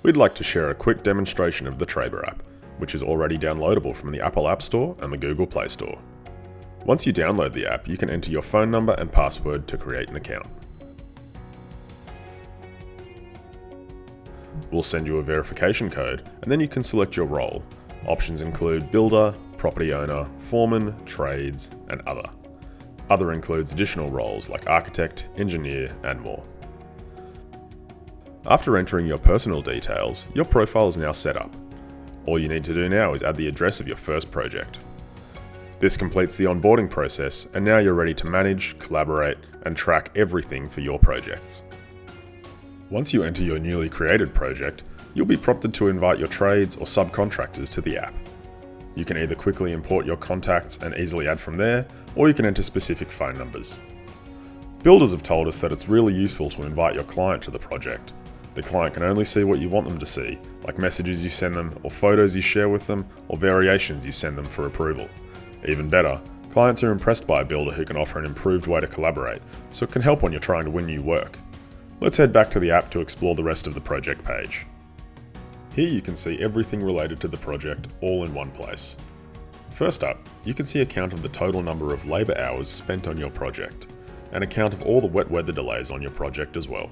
we'd like to share a quick demonstration of the Trabr app, which is already downloadable from the Apple App Store and the Google Play Store. Once you download the app, you can enter your phone number and password to create an account. We'll send you a verification code, and then you can select your role. Options include builder, property owner, foreman, trades, and other. Other includes additional roles like architect, engineer, and more. After entering your personal details, your profile is now set up. All you need to do now is add the address of your first project. This completes the onboarding process, and now you're ready to manage, collaborate, and track everything for your projects. Once you enter your newly created project, you'll be prompted to invite your trades or subcontractors to the app. You can either quickly import your contacts and easily add from there, or you can enter specific phone numbers. Builders have told us that it's really useful to invite your client to the project. The client can only see what you want them to see, like messages you send them, or photos you share with them, or variations you send them for approval. Even better, clients are impressed by a builder who can offer an improved way to collaborate, so it can help when you're trying to win new work. Let's head back to the app to explore the rest of the project page. Here you can see everything related to the project all in one place. First up, you can see a count of the total number of labour hours spent on your project, and a count of all the wet weather delays on your project as well.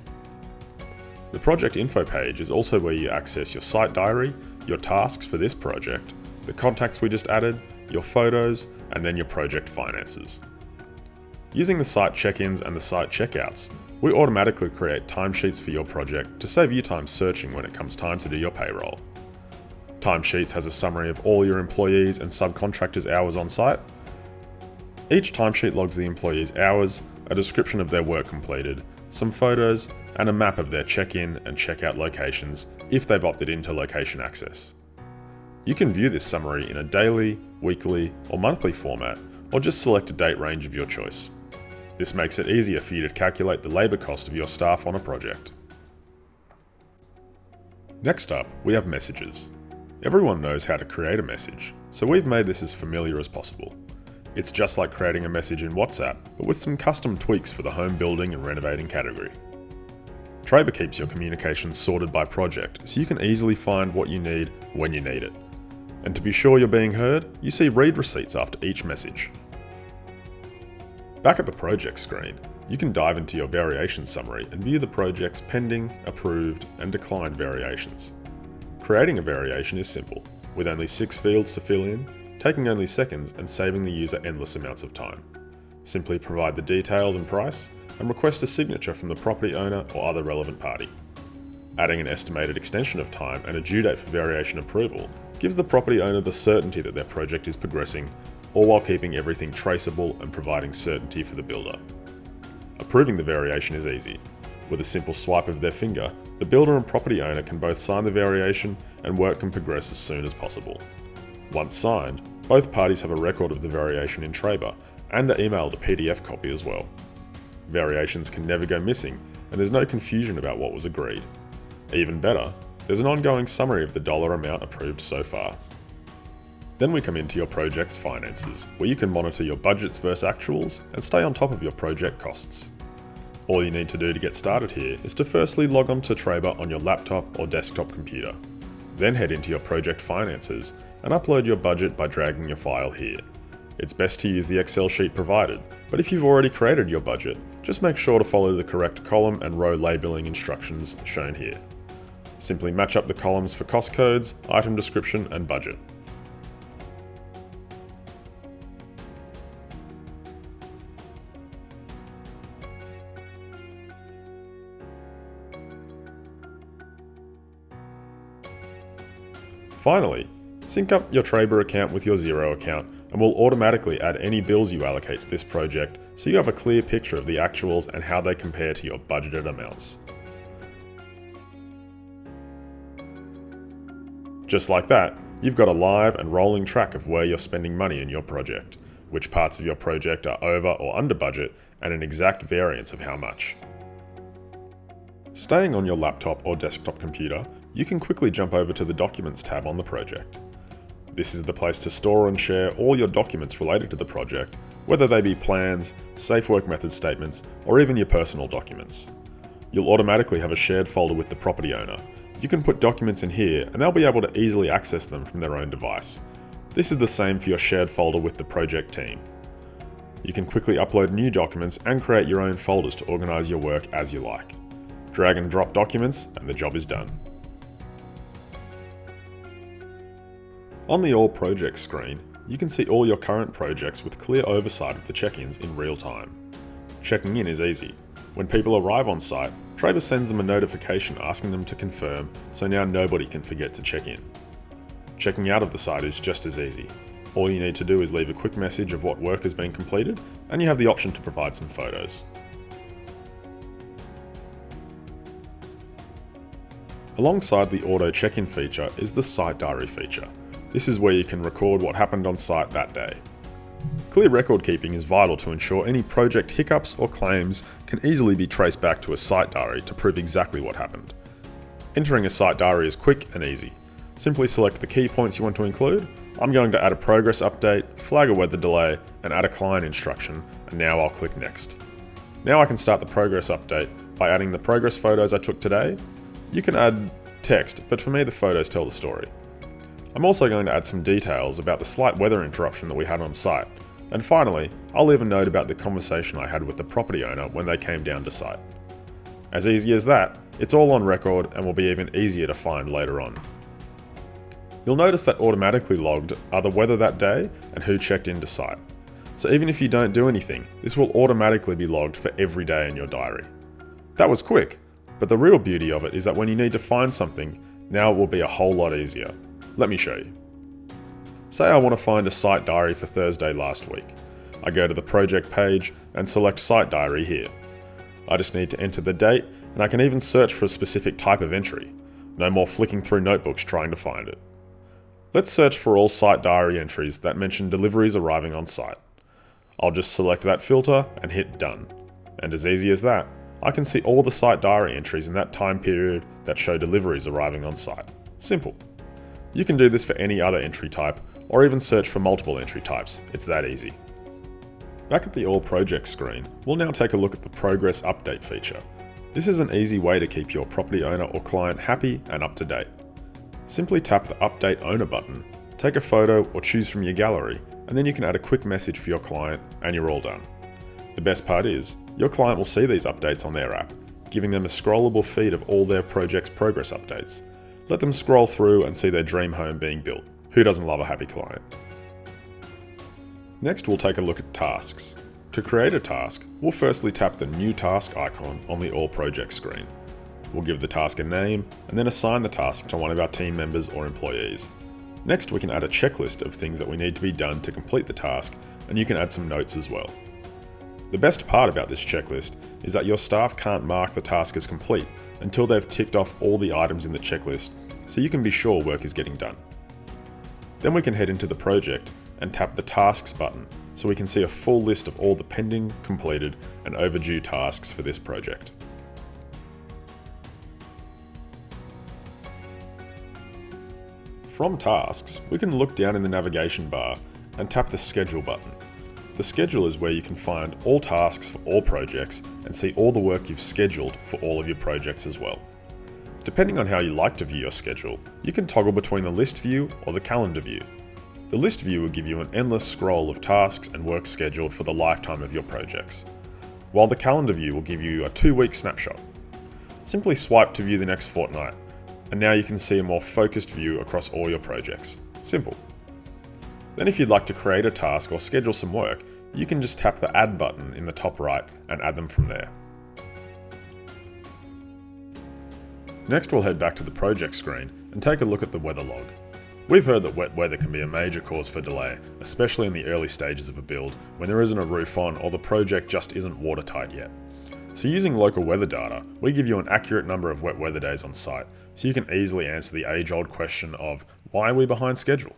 The project info page is also where you access your site diary, your tasks for this project, the contacts we just added, your photos, and then your project finances. Using the site check-ins and the site checkouts, we automatically create timesheets for your project to save you time searching when it comes time to do your payroll. Timesheets has a summary of all your employees and subcontractors' hours on site. Each timesheet logs the employees' hours, a description of their work completed, some photos, and a map of their check-in and check-out locations if they've opted into location access. You can view this summary in a daily, weekly, or monthly format, or just select a date range of your choice. This makes it easier for you to calculate the labour cost of your staff on a project. Next up, we have messages. Everyone knows how to create a message, so we've made this as familiar as possible. It's just like creating a message in WhatsApp, but with some custom tweaks for the home building and renovating category. Trabr keeps your communications sorted by project, so you can easily find what you need when you need it. And to be sure you're being heard, you see read receipts after each message. Back at the project screen, you can dive into your variation summary and view the project's pending, approved, and declined variations. Creating a variation is simple, with only 6 fields to fill in, taking only seconds and saving the user endless amounts of time. Simply provide the details and price, and request a signature from the property owner or other relevant party. Adding an estimated extension of time and a due date for variation approval gives the property owner the certainty that their project is progressing, all while keeping everything traceable and providing certainty for the builder. Approving the variation is easy. With a simple swipe of their finger, the builder and property owner can both sign the variation and work can progress as soon as possible. Once signed, both parties have a record of the variation in Trabr and are emailed a PDF copy as well. Variations can never go missing, and there's no confusion about what was agreed. Even better, there's an ongoing summary of the dollar amount approved so far. Then we come into your project's finances, where you can monitor your budgets versus actuals and stay on top of your project costs. All you need to do to get started here is to firstly log on to Trabr on your laptop or desktop computer. Then head into your project finances and upload your budget by dragging your file here. It's best to use the Excel sheet provided, but if you've already created your budget, just make sure to follow the correct column and row labeling instructions shown here. Simply match up the columns for cost codes, item description, and budget. Finally, sync up your Trabr account with your Xero account and we'll automatically add any bills you allocate to this project so you have a clear picture of the actuals and how they compare to your budgeted amounts. Just like that, you've got a live and rolling track of where you're spending money in your project, which parts of your project are over or under budget, and an exact variance of how much. Staying on your laptop or desktop computer, you can quickly jump over to the Documents tab on the project. This is the place to store and share all your documents related to the project, whether they be plans, safe work method statements, or even your personal documents. You'll automatically have a shared folder with the property owner. You can put documents in here and they'll be able to easily access them from their own device. This is the same for your shared folder with the project team. You can quickly upload new documents and create your own folders to organize your work as you like. Drag and drop documents and the job is done. On the All Projects screen, you can see all your current projects with clear oversight of the check-ins in real time. Checking in is easy. When people arrive on site, Trabr sends them a notification asking them to confirm, so now nobody can forget to check in. Checking out of the site is just as easy. All you need to do is leave a quick message of what work has been completed, and you have the option to provide some photos. Alongside the auto check-in feature is the site diary feature. This is where you can record what happened on site that day. Clear record keeping is vital to ensure any project hiccups or claims can easily be traced back to a site diary to prove exactly what happened. Entering a site diary is quick and easy. Simply select the key points you want to include. I'm going to add a progress update, flag a weather delay, and add a client instruction, and now I'll click Next. Now I can start the progress update by adding the progress photos I took today. You can add text, but for me the photos tell the story. I'm also going to add some details about the slight weather interruption that we had on site. And finally, I'll leave a note about the conversation I had with the property owner when they came down to site. As easy as that, it's all on record and will be even easier to find later on. You'll notice that automatically logged are the weather that day and who checked into site. So even if you don't do anything, this will automatically be logged for every day in your diary. That was quick, but the real beauty of it is that when you need to find something, now it will be a whole lot easier. Let me show you. Say I want to find a site diary for Thursday last week. I go to the project page and select site diary here. I just need to enter the date, and I can even search for a specific type of entry. No more flicking through notebooks trying to find it. Let's search for all site diary entries that mention deliveries arriving on site. I'll just select that filter and hit done. And as easy as that, I can see all the site diary entries in that time period that show deliveries arriving on site. Simple. You can do this for any other entry type, or even search for multiple entry types. It's that easy. Back at the All Projects screen, we'll now take a look at the Progress Update feature. This is an easy way to keep your property owner or client happy and up to date. Simply tap the Update Owner button, take a photo or choose from your gallery, and then you can add a quick message for your client and you're all done. The best part is, your client will see these updates on their app, giving them a scrollable feed of all their project's progress updates. Let them scroll through and see their dream home being built. Who doesn't love a happy client? Next, we'll take a look at tasks. To create a task, we'll firstly tap the New Task icon on the All Projects screen. We'll give the task a name and then assign the task to one of our team members or employees. Next, we can add a checklist of things that we need to be done to complete the task, and you can add some notes as well. The best part about this checklist is that your staff can't mark the task as complete until they've ticked off all the items in the checklist, so you can be sure work is getting done. Then we can head into the project and tap the Tasks button so we can see a full list of all the pending, completed, and overdue tasks for this project. From Tasks, we can look down in the navigation bar and tap the Schedule button. The schedule is where you can find all tasks for all projects and see all the work you've scheduled for all of your projects as well. Depending on how you like to view your schedule, you can toggle between the list view or the calendar view. The list view will give you an endless scroll of tasks and work scheduled for the lifetime of your projects, while the calendar view will give you a 2-week snapshot. Simply swipe to view the next fortnight, and now you can see a more focused view across all your projects. Simple. Then if you'd like to create a task or schedule some work, you can just tap the Add button in the top right and add them from there. Next, we'll head back to the project screen and take a look at the weather log. We've heard that wet weather can be a major cause for delay, especially in the early stages of a build when there isn't a roof on or the project just isn't watertight yet. So using local weather data, we give you an accurate number of wet weather days on site, so you can easily answer the age-old question of, why are we behind schedule?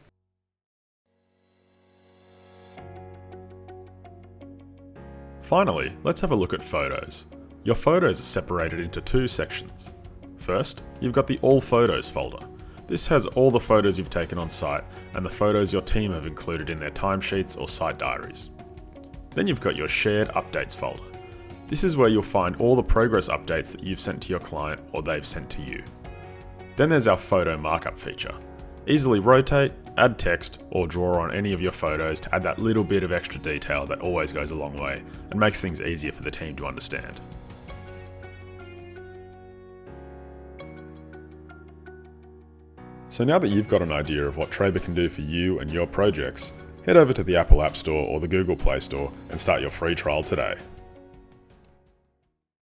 Finally, let's have a look at photos. Your photos are separated into 2 sections. First, you've got the All Photos folder. This has all the photos you've taken on site and the photos your team have included in their timesheets or site diaries. Then you've got your Shared Updates folder. This is where you'll find all the progress updates that you've sent to your client or they've sent to you. Then there's our photo markup feature. Easily rotate, add text, or draw on any of your photos to add that little bit of extra detail that always goes a long way and makes things easier for the team to understand. So now that you've got an idea of what Trabr can do for you and your projects, head over to the Apple App Store or the Google Play Store and start your free trial today.